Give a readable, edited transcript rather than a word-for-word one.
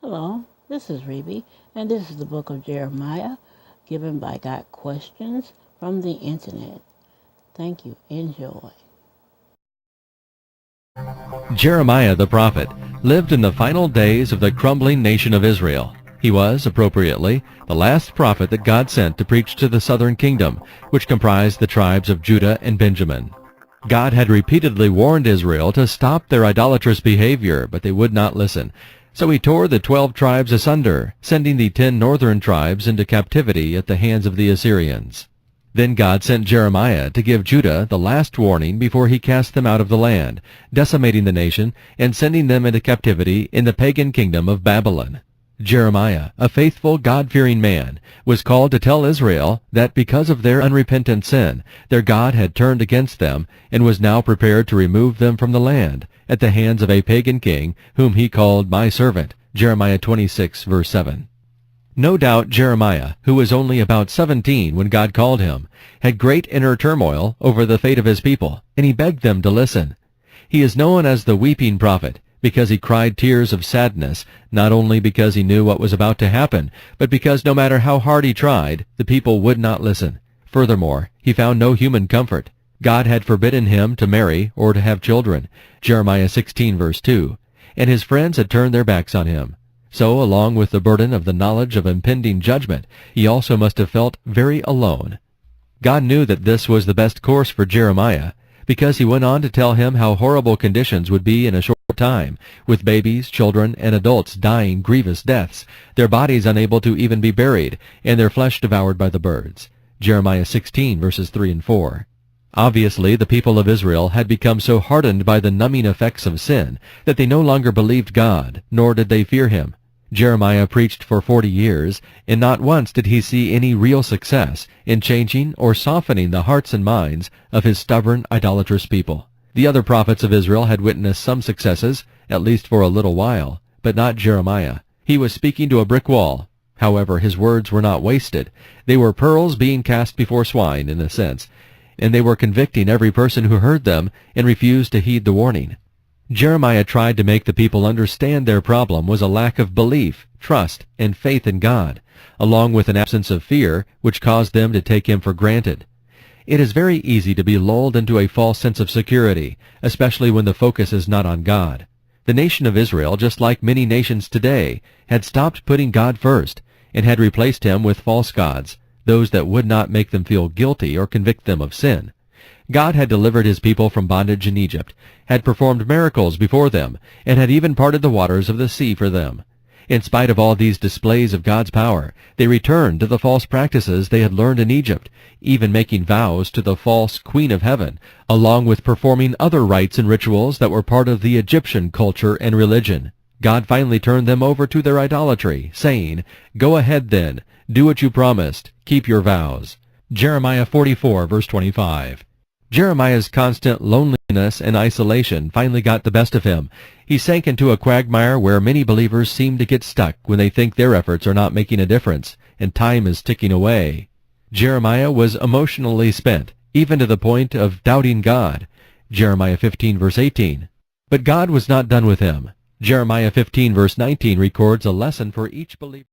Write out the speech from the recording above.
Hello, this is Reby, and this is the book of Jeremiah, given by Got Questions from the Internet. Thank you. Enjoy. Jeremiah the prophet lived in the final days of the crumbling nation of Israel. He was, appropriately, the last prophet that God sent to preach to the southern kingdom, which comprised the tribes of Judah and Benjamin. God had repeatedly warned Israel to stop their idolatrous behavior, but they would not listen. So he tore the 12 tribes asunder, sending the 10 northern tribes into captivity at the hands of the Assyrians. Then God sent Jeremiah to give Judah the last warning before he cast them out of the land, decimating the nation and sending them into captivity in the pagan kingdom of Babylon. Jeremiah, a faithful, God-fearing man, was called to tell Israel that because of their unrepentant sin, their God had turned against them and was now prepared to remove them from the land at the hands of a pagan king whom he called my servant. Jeremiah 26, verse 7. No doubt Jeremiah, who was only about 17 when God called him, had great inner turmoil over the fate of his people, and he begged them to listen. He is known as the weeping prophet because he cried tears of sadness, not only because he knew what was about to happen, but because no matter how hard he tried, the people would not listen. Furthermore, he found no human comfort. God had forbidden him to marry or to have children, Jeremiah 16, verse 2, and his friends had turned their backs on him. So, along with the burden of the knowledge of impending judgment, he also must have felt very alone. God knew that this was the best course for Jeremiah, because he went on to tell him how horrible conditions would be in a short time, with babies, children, and adults dying grievous deaths, their bodies unable to even be buried, and their flesh devoured by the birds. Jeremiah 16, verses 3 and 4. Obviously, the people of Israel had become so hardened by the numbing effects of sin that they no longer believed God, nor did they fear him. Jeremiah preached for 40 years, and not once did he see any real success in changing or softening the hearts and minds of his stubborn, idolatrous people. The other prophets of Israel had witnessed some successes, at least for a little while, but not Jeremiah. He was speaking to a brick wall. However, his words were not wasted. They were pearls being cast before swine, in a sense, and they were convicting every person who heard them and refused to heed the warning. Jeremiah tried to make the people understand their problem was a lack of belief, trust, and faith in God, along with an absence of fear which caused them to take him for granted. It is very easy to be lulled into a false sense of security, especially when the focus is not on God. The nation of Israel, just like many nations today, had stopped putting God first and had replaced him with false gods, those that would not make them feel guilty or convict them of sin. God had delivered his people from bondage in Egypt, had performed miracles before them, and had even parted the waters of the sea for them. In spite of all these displays of God's power, they returned to the false practices they had learned in Egypt, even making vows to the false Queen of Heaven, along with performing other rites and rituals that were part of the Egyptian culture and religion. God finally turned them over to their idolatry, saying, "Go ahead then, do what you promised, keep your vows." Jeremiah 44, verse 25. Jeremiah's constant loneliness and isolation finally got the best of him. He sank into a quagmire where many believers seem to get stuck when they think their efforts are not making a difference and time is ticking away. Jeremiah was emotionally spent, even to the point of doubting God. Jeremiah 15, verse 18. But God was not done with him. Jeremiah 15, verse 19 records a lesson for each believer.